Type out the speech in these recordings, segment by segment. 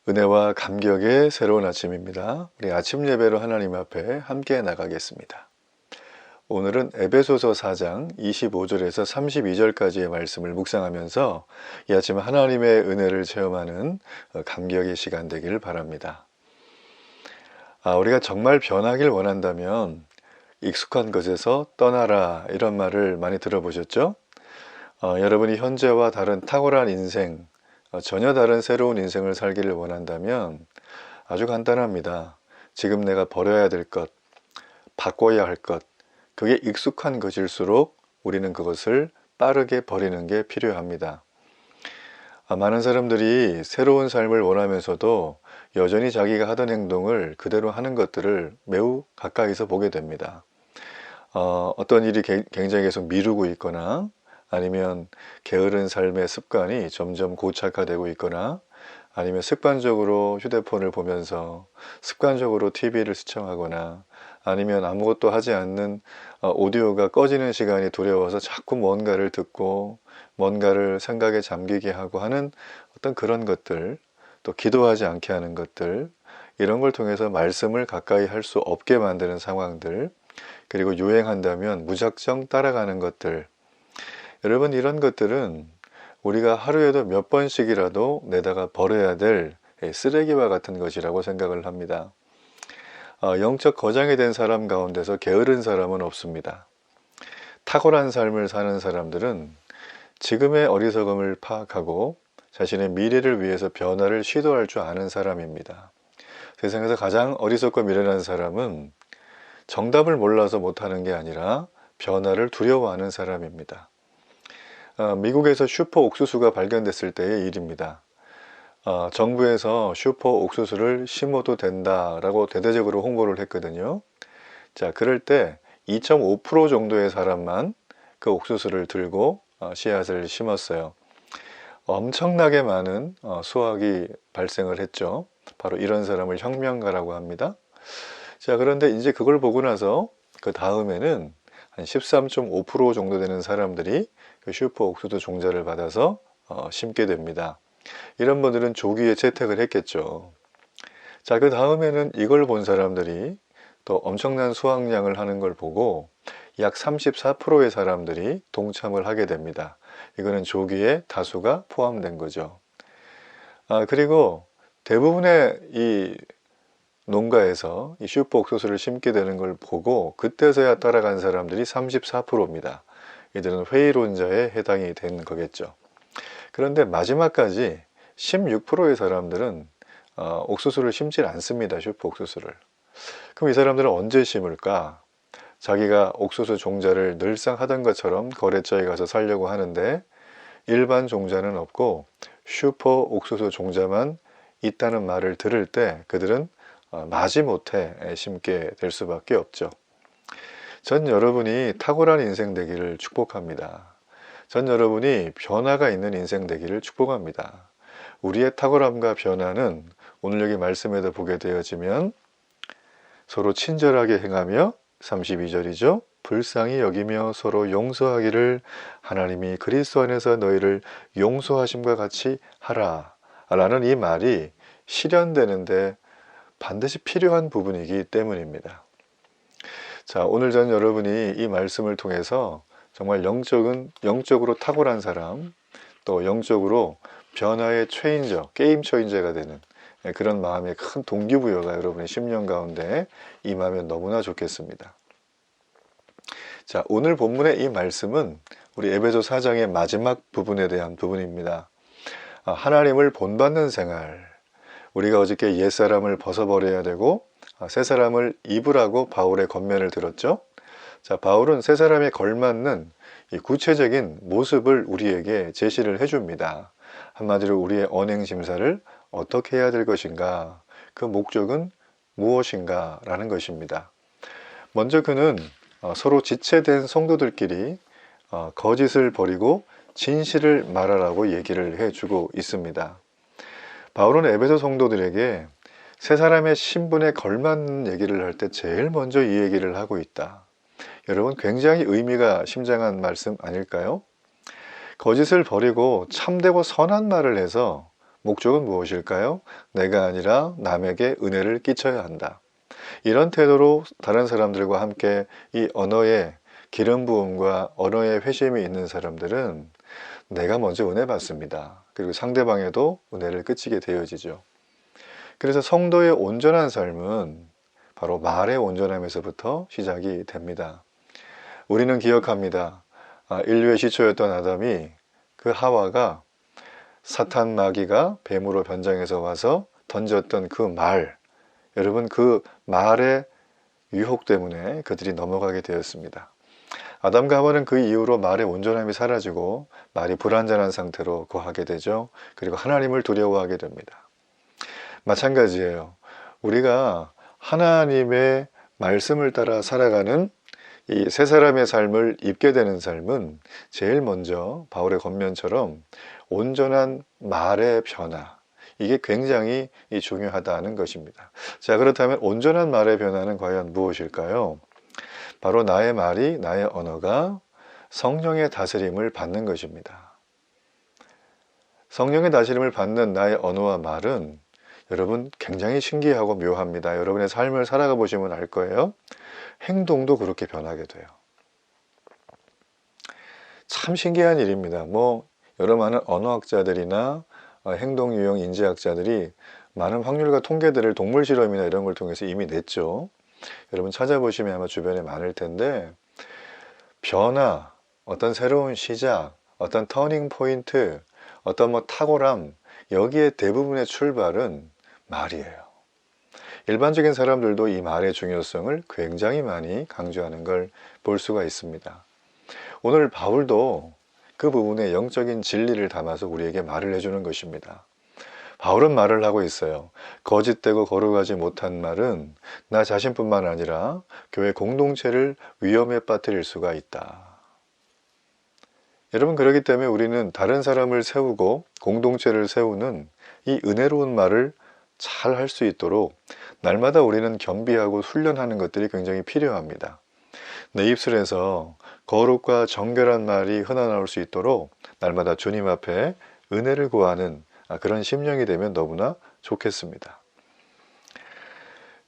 은혜와 감격의 새로운 아침입니다. 우리 아침 예배로 하나님 앞에 함께 나가겠습니다. 오늘은 에베소서 4장 25절에서 32절까지의 말씀을 묵상하면서 이 아침 하나님의 은혜를 체험하는 감격의 시간 되기를 바랍니다. 우리가 정말 변하길 원한다면 익숙한 것에서 떠나라, 이런 말을 많이 들어보셨죠? 여러분이 현재와 다른 탁월한 인생, 전혀 다른 새로운 인생을 살기를 원한다면 아주 간단합니다. 지금 내가 버려야 될 것, 바꿔야 할 것, 그게 익숙한 것일수록 우리는 그것을 빠르게 버리는 게 필요합니다. 많은 사람들이 새로운 삶을 원하면서도 여전히 자기가 하던 행동을 그대로 하는 것들을 매우 가까이서 보게 됩니다. 어떤 일이 굉장히 계속 미루고 있거나 아니면 게으른 삶의 습관이 점점 고착화되고 있거나 아니면 습관적으로 휴대폰을 보면서 습관적으로 TV를 시청하거나 아니면 아무것도 하지 않는 오디오가 꺼지는 시간이 두려워서 자꾸 뭔가를 듣고 뭔가를 생각에 잠기게 하고 하는 어떤 그런 것들, 또 기도하지 않게 하는 것들, 이런 걸 통해서 말씀을 가까이 할 수 없게 만드는 상황들, 그리고 유행한다면 무작정 따라가는 것들, 여러분, 이런 것들은 우리가 하루에도 몇 번씩이라도 내다가 버려야 될 쓰레기와 같은 것이라고 생각을 합니다. 영적 거장이 된 사람 가운데서 게으른 사람은 없습니다. 탁월한 삶을 사는 사람들은 지금의 어리석음을 파악하고 자신의 미래를 위해서 변화를 시도할 줄 아는 사람입니다. 세상에서 가장 어리석고 미련한 사람은 정답을 몰라서 못하는 게 아니라 변화를 두려워하는 사람입니다. 미국에서 슈퍼 옥수수가 발견됐을 때의 일입니다. 정부에서 슈퍼 옥수수를 심어도 된다라고 대대적으로 홍보를 했거든요. 자, 그럴 때 2.5% 정도의 사람만 그 옥수수를 들고 씨앗을 심었어요. 엄청나게 많은 수확이 발생을 했죠. 바로 이런 사람을 혁명가라고 합니다. 자, 그런데 이제 그걸 보고 나서 그 다음에는 한 13.5% 정도 되는 사람들이 그 슈퍼 옥수수 종자를 받아서 심게 됩니다. 이런 분들은 조기에 채택을 했겠죠. 자, 그 다음에는 이걸 본 사람들이 또 엄청난 수확량을 하는 걸 보고 약 34%의 사람들이 동참을 하게 됩니다. 이거는 조기에 다수가 포함된 거죠. 그리고 대부분의 이 농가에서 이 슈퍼 옥수수를 심게 되는 걸 보고 그때서야 따라간 사람들이 34%입니다. 이들은 회의론자에 해당이 된 거겠죠. 그런데 마지막까지 16%의 사람들은 옥수수를 심질 않습니다. 슈퍼 옥수수를. 그럼 이 사람들은 언제 심을까? 자기가 옥수수 종자를 늘상 하던 것처럼 거래처에 가서 사려고 하는데 일반 종자는 없고 슈퍼 옥수수 종자만 있다는 말을 들을 때 그들은 마지못해 심게 될 수밖에 없죠. 전 여러분이 탁월한 인생 되기를 축복합니다. 전 여러분이 변화가 있는 인생 되기를 축복합니다. 우리의 탁월함과 변화는 오늘 여기 말씀에도 보게 되어지면 서로 친절하게 행하며 32절이죠. 불쌍히 여기며 서로 용서하기를 하나님이 그리스도 안에서 너희를 용서하심과 같이 하라 라는 이 말이 실현되는데 반드시 필요한 부분이기 때문입니다. 자, 오늘 전 여러분이 이 말씀을 통해서 정말 영적으로 탁월한 사람, 또 영적으로 변화의 체인저, 게임 체인저가 되는 그런 마음의 큰 동기부여가 여러분의 심령 가운데 임하면 너무나 좋겠습니다. 자, 오늘 본문의 이 말씀은 우리 에베소 4장의 마지막 부분에 대한 부분입니다. 하나님을 본받는 생활, 우리가 어저께 옛사람을 벗어버려야 되고 새사람을 입으라고 바울의 권면을 들었죠. 자, 바울은 새사람에 걸맞는 이 구체적인 모습을 우리에게 제시를 해줍니다. 한마디로 우리의 언행심사를 어떻게 해야 될 것인가, 그 목적은 무엇인가 라는 것입니다. 먼저 그는 서로 지체된 성도들끼리 거짓을 버리고 진실을 말하라고 얘기를 해주고 있습니다. 바울은 에베소 성도들에게 세 사람의 신분에 걸맞는 얘기를 할 때 제일 먼저 이 얘기를 하고 있다. 여러분, 굉장히 의미가 심장한 말씀 아닐까요? 거짓을 버리고 참되고 선한 말을 해서 목적은 무엇일까요? 내가 아니라 남에게 은혜를 끼쳐야 한다. 이런 태도로 다른 사람들과 함께 이 언어의 기름 부음과 언어의 회심이 있는 사람들은 내가 먼저 은혜 받습니다. 그리고 상대방에도 은혜를 끼치게 되어지죠. 그래서 성도의 온전한 삶은 바로 말의 온전함에서부터 시작이 됩니다. 우리는 기억합니다. 인류의 시초였던 아담이, 그 하와가 사탄 마귀가 뱀으로 변장해서 와서 던졌던 그 말, 여러분, 그 말의 유혹 때문에 그들이 넘어가게 되었습니다. 아담과 하와는 그 이후로 말의 온전함이 사라지고 말이 불완전한 상태로 거하게 되죠. 그리고 하나님을 두려워하게 됩니다. 마찬가지예요. 우리가 하나님의 말씀을 따라 살아가는 이 세 사람의 삶을 입게 되는 삶은 제일 먼저 바울의 권면처럼 온전한 말의 변화, 이게 굉장히 중요하다는 것입니다. 자, 그렇다면 온전한 말의 변화는 과연 무엇일까요? 바로 나의 말이, 나의 언어가 성령의 다스림을 받는 것입니다. 성령의 다스림을 받는 나의 언어와 말은 여러분 굉장히 신기하고 묘합니다. 여러분의 삶을 살아가 보시면 알 거예요. 행동도 그렇게 변하게 돼요. 참 신기한 일입니다. 여러 많은 언어학자들이나 행동유형 인지학자들이 많은 확률과 통계들을 동물 실험이나 이런 걸 통해서 이미 냈죠. 여러분 찾아보시면 아마 주변에 많을 텐데, 변화, 어떤 새로운 시작, 어떤 터닝 포인트, 어떤 탁월함, 여기에 대부분의 출발은 말이에요. 일반적인 사람들도 이 말의 중요성을 굉장히 많이 강조하는 걸 볼 수가 있습니다. 오늘 바울도 그 부분에 영적인 진리를 담아서 우리에게 말을 해주는 것입니다. 바울은 말을 하고 있어요. 거짓되고 거룩하지 못한 말은 나 자신뿐만 아니라 교회 공동체를 위험에 빠뜨릴 수가 있다. 여러분, 그렇기 때문에 우리는 다른 사람을 세우고 공동체를 세우는 이 은혜로운 말을 잘 할 수 있도록 날마다 우리는 겸비하고 훈련하는 것들이 굉장히 필요합니다. 내 입술에서 거룩과 정결한 말이 흘러나올 수 있도록 날마다 주님 앞에 은혜를 구하는 그런 심령이 되면 너무나 좋겠습니다.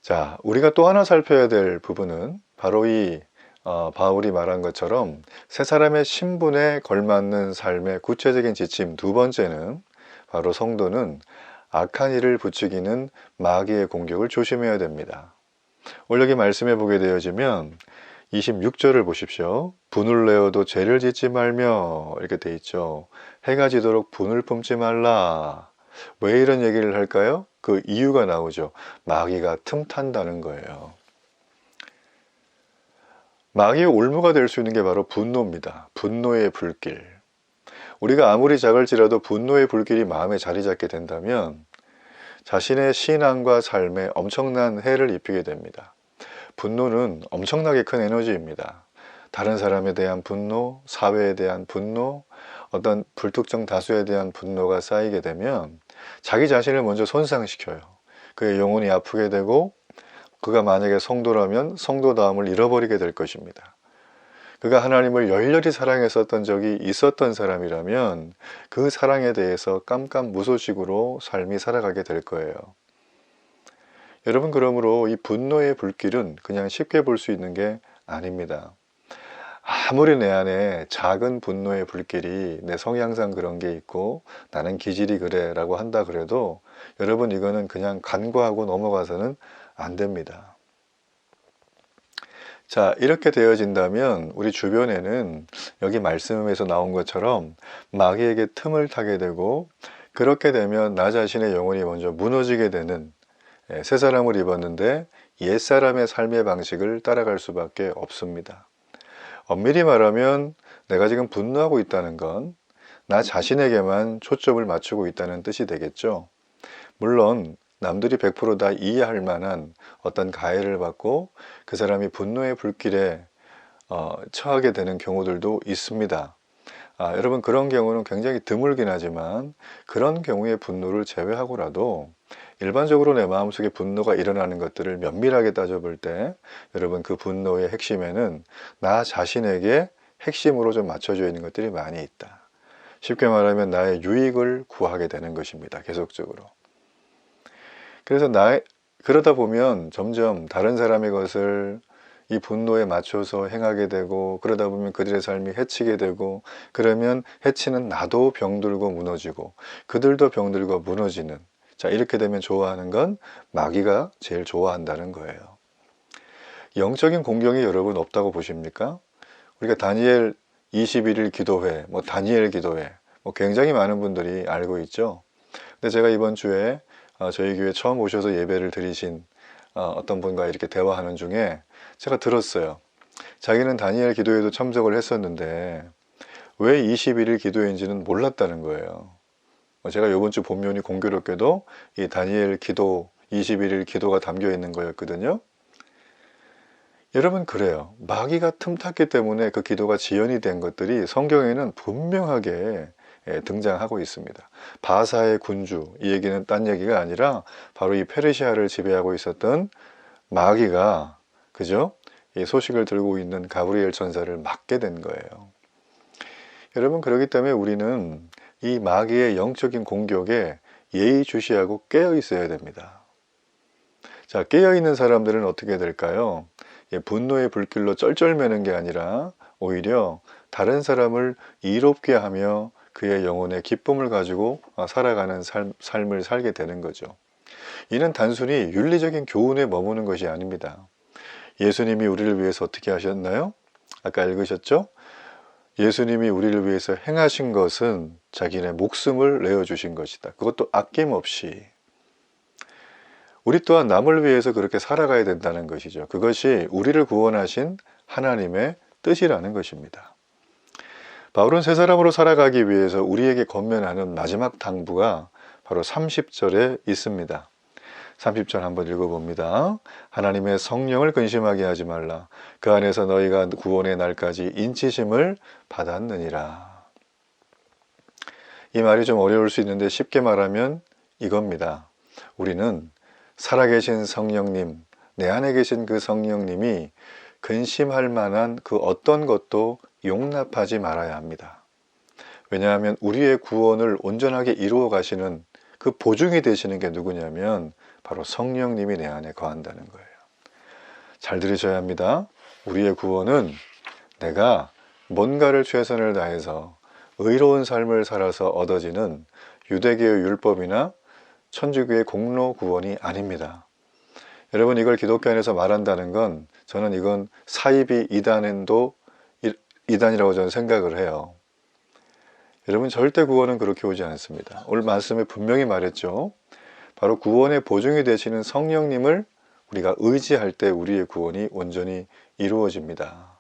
자, 우리가 또 하나 살펴야 될 부분은 바로 이 바울이 말한 것처럼 세 사람의 신분에 걸맞는 삶의 구체적인 지침, 두 번째는 바로 성도는 악한 일을 부추기는 마귀의 공격을 조심해야 됩니다. 오늘 여기 말씀해 보게 되어지면 26절을 보십시오. 분을 내어도 죄를 짓지 말며, 이렇게 돼 있죠. 해가 지도록 분을 품지 말라. 왜 이런 얘기를 할까요? 그 이유가 나오죠. 마귀가 틈탄다는 거예요. 마귀의 올무가 될 수 있는 게 바로 분노입니다. 분노의 불길. 우리가 아무리 작을지라도 분노의 불길이 마음에 자리 잡게 된다면 자신의 신앙과 삶에 엄청난 해를 입히게 됩니다. 분노는 엄청나게 큰 에너지입니다. 다른 사람에 대한 분노, 사회에 대한 분노, 어떤 불특정 다수에 대한 분노가 쌓이게 되면 자기 자신을 먼저 손상시켜요. 그의 영혼이 아프게 되고, 그가 만약에 성도라면 성도다움을 잃어버리게 될 것입니다. 그가 하나님을 열렬히 사랑했었던 적이 있었던 사람이라면 그 사랑에 대해서 깜깜무소식으로 삶이 살아가게 될 거예요. 여러분, 그러므로 이 분노의 불길은 그냥 쉽게 볼 수 있는 게 아닙니다. 아무리 내 안에 작은 분노의 불길이 내 성향상 그런 게 있고 나는 기질이 그래 라고 한다 그래도 여러분, 이거는 그냥 간과하고 넘어가서는 안 됩니다. 자, 이렇게 되어진다면 우리 주변에는 여기 말씀에서 나온 것처럼 마귀에게 틈을 타게 되고, 그렇게 되면 나 자신의 영혼이 먼저 무너지게 되는, 새 사람을 입었는데 옛사람의 삶의 방식을 따라갈 수밖에 없습니다. 엄밀히 말하면 내가 지금 분노하고 있다는 건 나 자신에게만 초점을 맞추고 있다는 뜻이 되겠죠. 물론 남들이 100% 다 이해할 만한 어떤 가해를 받고 그 사람이 분노의 불길에 처하게 되는 경우들도 있습니다. 여러분, 그런 경우는 굉장히 드물긴 하지만 그런 경우의 분노를 제외하고라도 일반적으로 내 마음속에 분노가 일어나는 것들을 면밀하게 따져볼 때 여러분, 그 분노의 핵심에는 나 자신에게 핵심으로 좀 맞춰져 있는 것들이 많이 있다. 쉽게 말하면 나의 유익을 구하게 되는 것입니다. 계속적으로. 그래서 그러다 보면 점점 다른 사람의 것을 이 분노에 맞춰서 행하게 되고, 그러다 보면 그들의 삶이 해치게 되고, 그러면 해치는 나도 병들고 무너지고 그들도 병들고 무너지는, 자, 이렇게 되면 좋아하는 건 마귀가 제일 좋아한다는 거예요. 영적인 공경이 여러분 없다고 보십니까? 우리가 다니엘 21일 기도회, 다니엘 기도회, 굉장히 많은 분들이 알고 있죠. 근데 제가 이번 주에 저희 교회 처음 오셔서 예배를 드리신 어떤 분과 이렇게 대화하는 중에 제가 들었어요. 자기는 다니엘 기도회도 참석을 했었는데 왜 21일 기도회인지는 몰랐다는 거예요. 제가 이번 주 본문이 공교롭게도 이 다니엘 기도 21일 기도가 담겨 있는 거였거든요. 여러분, 그래요. 마귀가 틈탔기 때문에 그 기도가 지연이 된 것들이 성경에는 분명하게 등장하고 있습니다. 바사의 군주, 이 얘기는 딴 얘기가 아니라 바로 이 페르시아를 지배하고 있었던 마귀가, 그죠? 이 소식을 들고 있는 가브리엘 천사를 맞게 된 거예요. 여러분, 그렇기 때문에 우리는 이 마귀의 영적인 공격에 예의주시하고 깨어 있어야 됩니다. 자, 깨어 있는 사람들은 어떻게 될까요? 분노의 불길로 쩔쩔매는 게 아니라 오히려 다른 사람을 이롭게 하며 그의 영혼의 기쁨을 가지고 살아가는 삶을 살게 되는 거죠. 이는 단순히 윤리적인 교훈에 머무는 것이 아닙니다. 예수님이 우리를 위해서 어떻게 하셨나요? 아까 읽으셨죠? 예수님이 우리를 위해서 행하신 것은 자기네 목숨을 내어주신 것이다. 그것도 아낌없이. 우리 또한 남을 위해서 그렇게 살아가야 된다는 것이죠. 그것이 우리를 구원하신 하나님의 뜻이라는 것입니다. 바울은 새 사람으로 살아가기 위해서 우리에게 권면하는 마지막 당부가 바로 30절에 있습니다. 30절 한번 읽어봅니다. 하나님의 성령을 근심하게 하지 말라. 그 안에서 너희가 구원의 날까지 인치심을 받았느니라. 이 말이 좀 어려울 수 있는데 쉽게 말하면 이겁니다. 우리는 살아계신 성령님, 내 안에 계신 그 성령님이 근심할 만한 그 어떤 것도 용납하지 말아야 합니다. 왜냐하면 우리의 구원을 온전하게 이루어 가시는 그 보증이 되시는 게 누구냐면 바로 성령님이 내 안에 거한다는 거예요. 잘 들으셔야 합니다. 우리의 구원은 내가 뭔가를 최선을 다해서 의로운 삶을 살아서 얻어지는 유대교의 율법이나 천주교의 공로 구원이 아닙니다. 여러분, 이걸 기독교 안에서 말한다는 건 저는 이건 사이비 이단이라고 저는 생각을 해요. 여러분, 절대 구원은 그렇게 오지 않습니다. 오늘 말씀에 분명히 말했죠. 바로 구원의 보증이 되시는 성령님을 우리가 의지할 때 우리의 구원이 온전히 이루어집니다.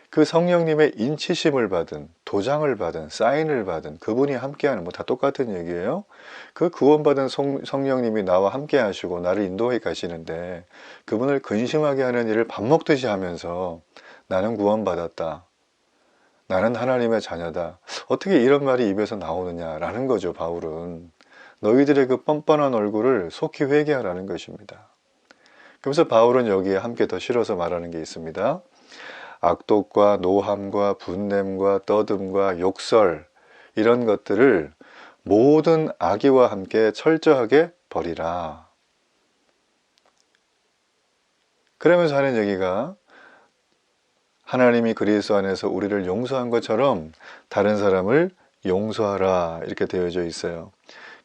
그 성령님의 인치심을 받은, 도장을 받은, 사인을 받은 그분이 함께하는, 다 똑같은 얘기예요. 그 구원받은 성령님이 나와 함께 하시고 나를 인도해 가시는데 그분을 근심하게 하는 일을 밥 먹듯이 하면서 나는 구원받았다, 나는 하나님의 자녀다, 어떻게 이런 말이 입에서 나오느냐라는 거죠. 바울은 너희들의 그 뻔뻔한 얼굴을 속히 회개하라는 것입니다. 그래서 바울은 여기에 함께 더 실어서 말하는 게 있습니다. 악독과 노함과 분냄과 떠듬과 욕설, 이런 것들을 모든 악의와 함께 철저하게 버리라. 그러면서 하는 얘기가 하나님이 그리스도 안에서 우리를 용서한 것처럼 다른 사람을 용서하라, 이렇게 되어져 있어요.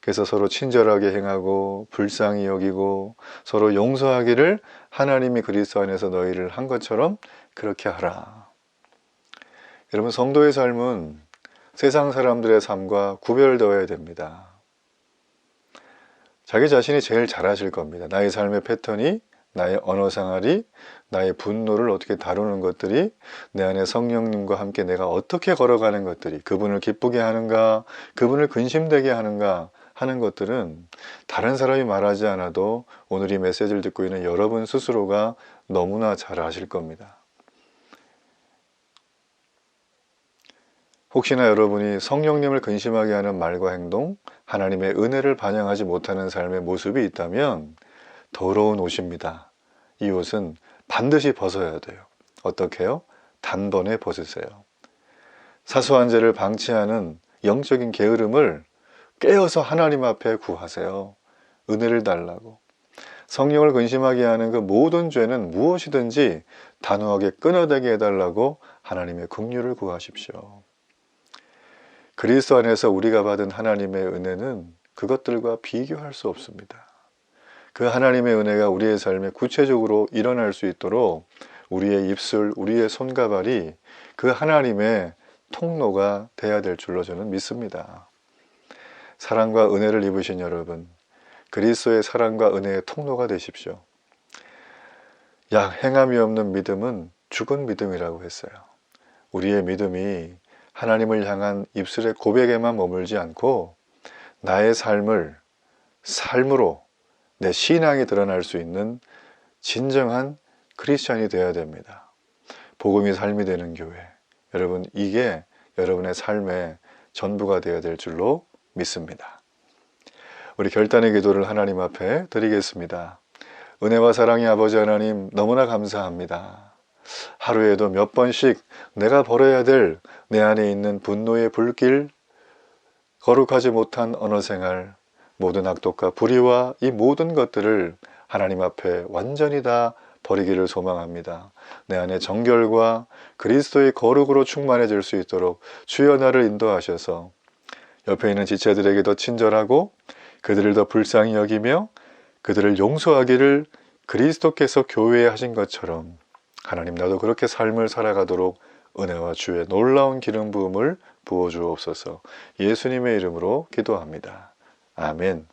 그래서 서로 친절하게 행하고 불쌍히 여기고 서로 용서하기를 하나님이 그리스도 안에서 너희를 한 것처럼 그렇게 하라. 여러분, 성도의 삶은 세상 사람들의 삶과 구별되어야 됩니다. 자기 자신이 제일 잘하실 겁니다. 나의 삶의 패턴이, 나의 언어 생활이, 나의 분노를 어떻게 다루는 것들이, 내 안에 성령님과 함께 내가 어떻게 걸어가는 것들이 그분을 기쁘게 하는가, 그분을 근심되게 하는가 하는 것들은 다른 사람이 말하지 않아도 오늘 이 메시지를 듣고 있는 여러분 스스로가 너무나 잘 아실 겁니다. 혹시나 여러분이 성령님을 근심하게 하는 말과 행동, 하나님의 은혜를 반영하지 못하는 삶의 모습이 있다면 더러운 옷입니다. 이 옷은 반드시 벗어야 돼요. 어떻게 해요? 단번에 벗으세요. 사소한 죄를 방치하는 영적인 게으름을 깨어서 하나님 앞에 구하세요. 은혜를 달라고. 성령을 근심하게 하는 그 모든 죄는 무엇이든지 단호하게 끊어내게 해달라고 하나님의 긍휼을 구하십시오. 그리스도 안에서 우리가 받은 하나님의 은혜는 그것들과 비교할 수 없습니다. 그 하나님의 은혜가 우리의 삶에 구체적으로 일어날 수 있도록 우리의 입술, 우리의 손과 발이 그 하나님의 통로가 돼야 될 줄로 저는 믿습니다. 사랑과 은혜를 입으신 여러분, 그리스도의 사랑과 은혜의 통로가 되십시오. 행함이 없는 믿음은 죽은 믿음이라고 했어요. 우리의 믿음이 하나님을 향한 입술의 고백에만 머물지 않고 나의 삶으로 내 신앙이 드러날 수 있는 진정한 크리스찬이 되어야 됩니다. 복음이 삶이 되는 교회. 여러분, 이게 여러분의 삶의 전부가 되어야 될 줄로 믿습니다. 우리 결단의 기도를 하나님 앞에 드리겠습니다. 은혜와 사랑의 아버지 하나님, 너무나 감사합니다. 하루에도 몇 번씩 내가 벌어야 될 내 안에 있는 분노의 불길, 거룩하지 못한 언어생활, 모든 악독과 불의와 이 모든 것들을 하나님 앞에 완전히 다 버리기를 소망합니다. 내 안에 정결과 그리스도의 거룩으로 충만해질 수 있도록 주여 나를 인도하셔서 옆에 있는 지체들에게 더 친절하고 그들을 더 불쌍히 여기며 그들을 용서하기를 그리스도께서 교회에 하신 것처럼 하나님, 나도 그렇게 삶을 살아가도록 은혜와 주의 놀라운 기름 부음을 부어주옵소서. 예수님의 이름으로 기도합니다. 아멘.